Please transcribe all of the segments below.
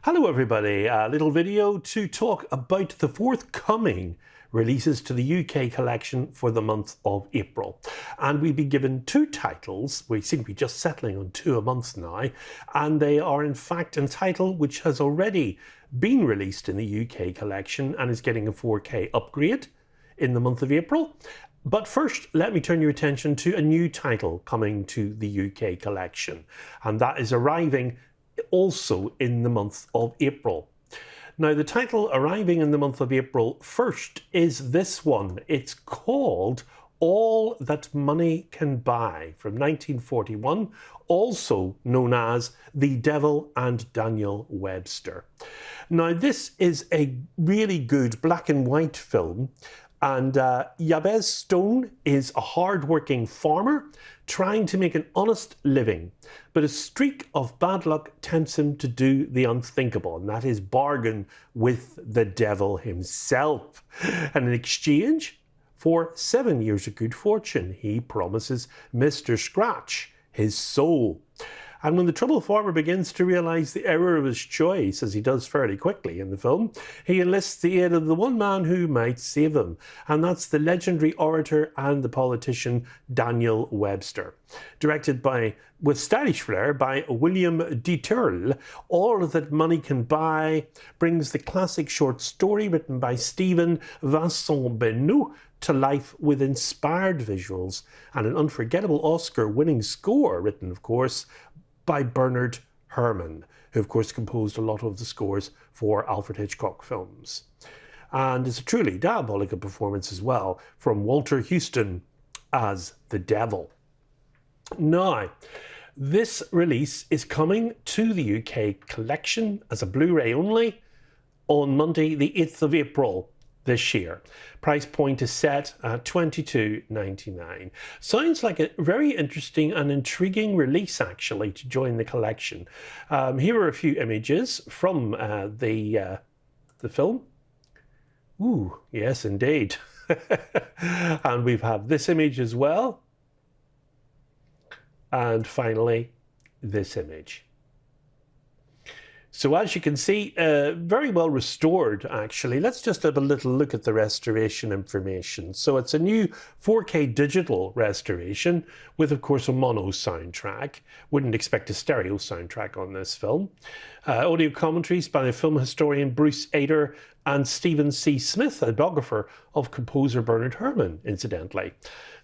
Hello everybody, a little video to talk about the forthcoming releases to the UK collection for the month of April. And we've been given two titles. We seem to be just settling on two a month now, and they are in fact a title which has already been released in the UK collection and is getting a 4K upgrade in the month of April. But first, let me turn your attention to a new title coming to the UK collection, and that is arriving also in the month of April. Now, the title arriving in the month of April first is this one. It's called All That Money Can Buy from 1941, also known as The Devil and Daniel Webster. Now, this is a really good black and white film. And Jabez Stone is a hard-working farmer trying to make an honest living, but a streak of bad luck tempts him to do the unthinkable, and that is bargain with the devil himself. And in exchange for 7 years of good fortune, he promises Mr. Scratch his soul. And when the troubled farmer begins to realise the error of his choice, as he does fairly quickly in the film, he enlists the aid of the one man who might save him, and that's the legendary orator and the politician Daniel Webster. Directed with stylish flair by William de Turle, All That Money Can Buy brings the classic short story written by Stephen Vincent Benou to life with inspired visuals and an unforgettable Oscar-winning score written, of course, by Bernard Herrmann, who of course composed a lot of the scores for Alfred Hitchcock films. And it's a truly diabolical performance as well from Walter Huston as the devil. Now, this release is coming to the UK collection as a Blu-ray only on Monday the 8th of April this year. Price point is set at $22.99. Sounds like a very interesting and intriguing release, actually, to join the collection. Here are a few images from the film. Ooh, yes, indeed. And we have this image as well. And finally, this image. So as you can see, very well restored, actually. Let's just have a little look at the restoration information. So it's a new 4K digital restoration with, of course, a mono soundtrack. Wouldn't expect a stereo soundtrack on this film. Audio commentaries by the film historian Bruce Ader and Stephen C. Smith, a biographer of composer Bernard Herrmann, incidentally.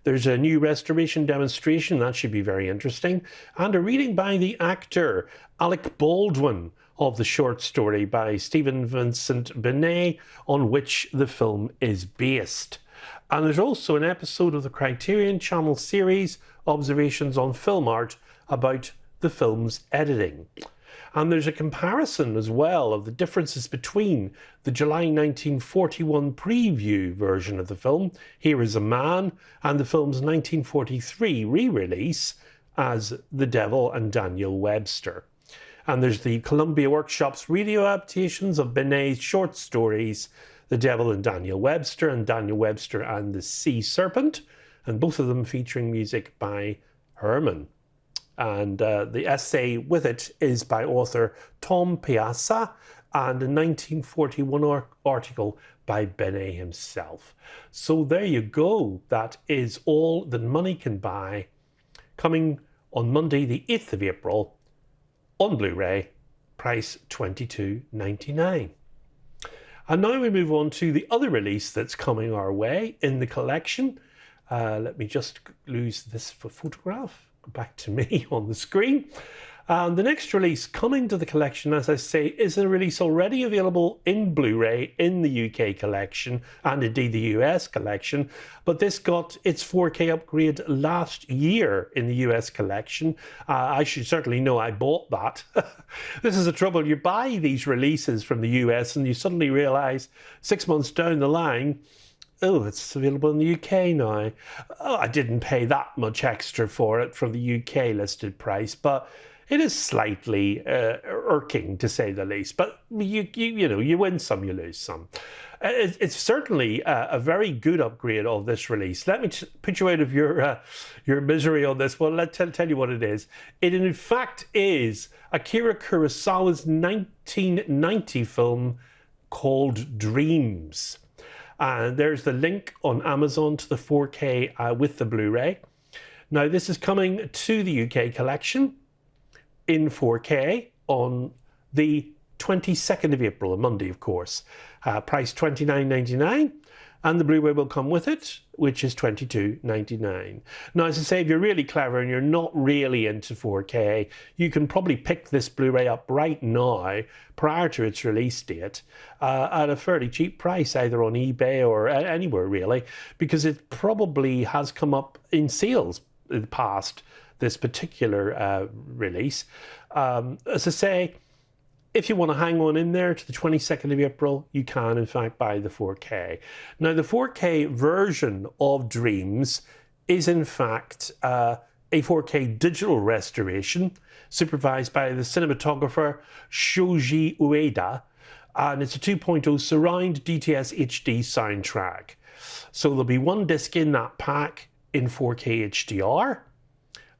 There's a new restoration demonstration, that should be very interesting, and a reading by the actor Alec Baldwin of the short story by Stephen Vincent Benet on which the film is based. And there's also an episode of the Criterion Channel series, Observations on Film Art, about the film's editing. And there's a comparison as well of the differences between the July 1941 preview version of the film, Here Is a Man, and the film's 1943 re-release as The Devil and Daniel Webster. And there's the Columbia Workshop's radio adaptations of Benet's short stories, The Devil and Daniel Webster and the Sea Serpent, and both of them featuring music by Herrmann. And the essay with it is by author Tom Piazza and a 1941 article by Benet himself. So there you go. That is All That Money Can Buy, coming on Monday the 8th of April on Blu-ray, price $22.99. And now we move on to the other release that's coming our way in the collection. Let me just lose this photograph. Back to me on the screen. And the next release coming to the collection, as I say, is a release already available in Blu-ray in the UK collection and indeed the US collection, but this got its 4K upgrade last year in the US collection. I should certainly know I bought that. This is the trouble. You buy these releases from the US and you suddenly realise 6 months down the line, oh, it's available in the UK now. Oh, I didn't pay that much extra for it from the UK listed price, but it is slightly irking, to say the least. But you win some, you lose some. It's certainly a very good upgrade of this release. Let me put you out of your misery on this one. Let's tell you what it is. It in fact is Akira Kurosawa's 1990 film called Dreams. And there's the link on Amazon to the 4K with the Blu-ray. Now, this is coming to the UK collection in 4K on the 22nd of April, a Monday, of course. Price $29.99, and the Blu-ray will come with it, which is $22.99. Now, as I say, if you're really clever and you're not really into 4K, you can probably pick this Blu-ray up right now, prior to its release date, at a fairly cheap price, either on eBay or anywhere really, because it probably has come up in sales in the past, this particular release. As I say, if you want to hang on in there to the 22nd of April, you can, in fact, buy the 4K. Now, the 4K version of Dreams is, in fact, a 4K digital restoration supervised by the cinematographer Shoji Ueda, and it's a 2.0 surround DTS HD soundtrack. So there'll be one disc in that pack in 4K HDR.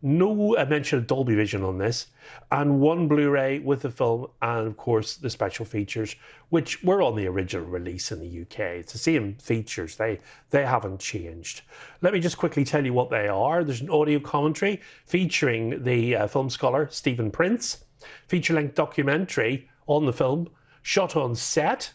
No mention of Dolby Vision on this, and one Blu-ray with the film and, of course, the special features, which were on the original release in the UK. It's the same features. They haven't changed. Let me just quickly tell you what they are. There's an audio commentary featuring the film scholar Stephen Prince, feature-length documentary on the film, shot on set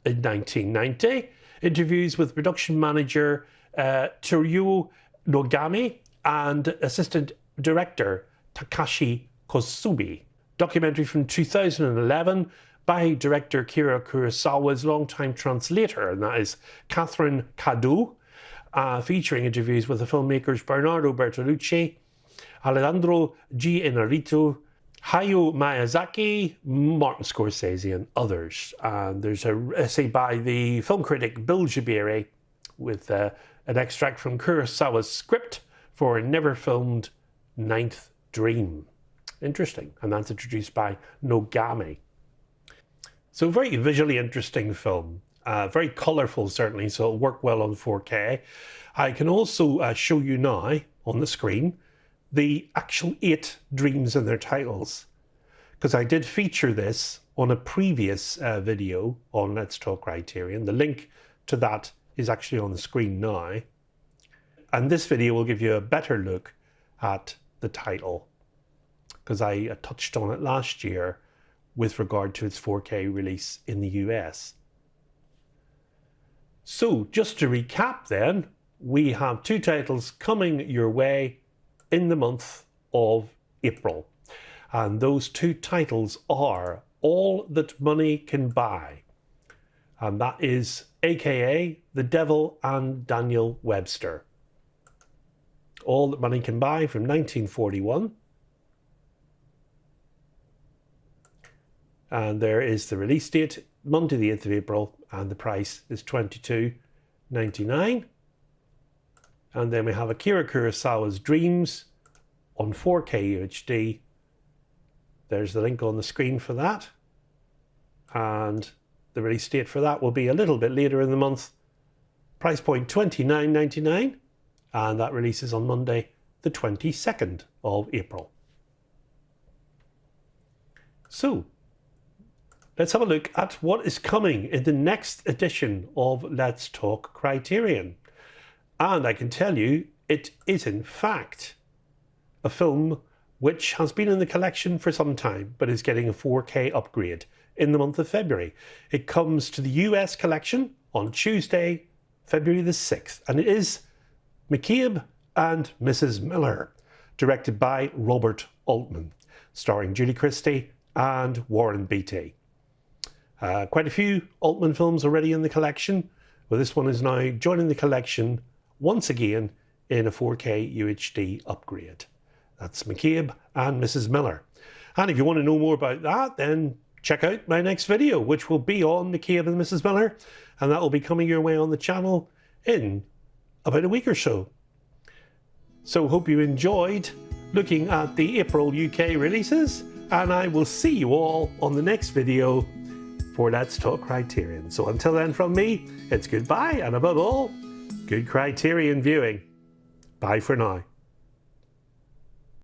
in 1990, interviews with production manager Teruo Nogami and assistant director Takashi Kosubi. Documentary from 2011 by director Akira Kurosawa's longtime translator, and that is Catherine Kado, featuring interviews with the filmmakers Bernardo Bertolucci, Alejandro G. Inarritu, Hayao Miyazaki, Martin Scorsese, and others. And there's an essay by the film critic Bill Jabiri with an extract from Kurosawa's script for a never-filmed Ninth Dream. Interesting. And that's introduced by Nogami. So very visually interesting film. Very colourful, certainly, so it'll work well on 4K. I can also show you now, on the screen, the actual 8 dreams and their titles. Because I did feature this on a previous video on Let's Talk Criterion. The link to that is actually on the screen now. And this video will give you a better look at the title, because I touched on it last year with regard to its 4K release in the US. So just to recap then, we have 2 titles coming your way in the month of April. And those 2 titles are All That Money Can Buy, and that is AKA The Devil and Daniel Webster. All That Money Can Buy from 1941. And there is the release date, Monday the 8th of April, and the price is $22.99. And then we have Akira Kurosawa's Dreams on 4K UHD. There's the link on the screen for that. And the release date for that will be a little bit later in the month. Price point $29.99. And that releases on Monday, the 22nd of April. So, let's have a look at what is coming in the next edition of Let's Talk Criterion. And I can tell you, it is in fact a film which has been in the collection for some time, but is getting a 4K upgrade in the month of February. It comes to the US collection on Tuesday, February the 6th, and it is McCabe and Mrs. Miller, directed by Robert Altman, starring Julie Christie and Warren Beatty. Quite a few Altman films already in the collection, but this one is now joining the collection once again in a 4K UHD upgrade. That's McCabe and Mrs. Miller. And if you want to know more about that, then check out my next video, which will be on McCabe and Mrs. Miller, and that will be coming your way on the channel in about a week or so. So hope you enjoyed looking at the April UK releases, and I will see you all on the next video for Let's Talk Criterion. So until then from me, it's goodbye, and above all, good Criterion viewing. Bye for now.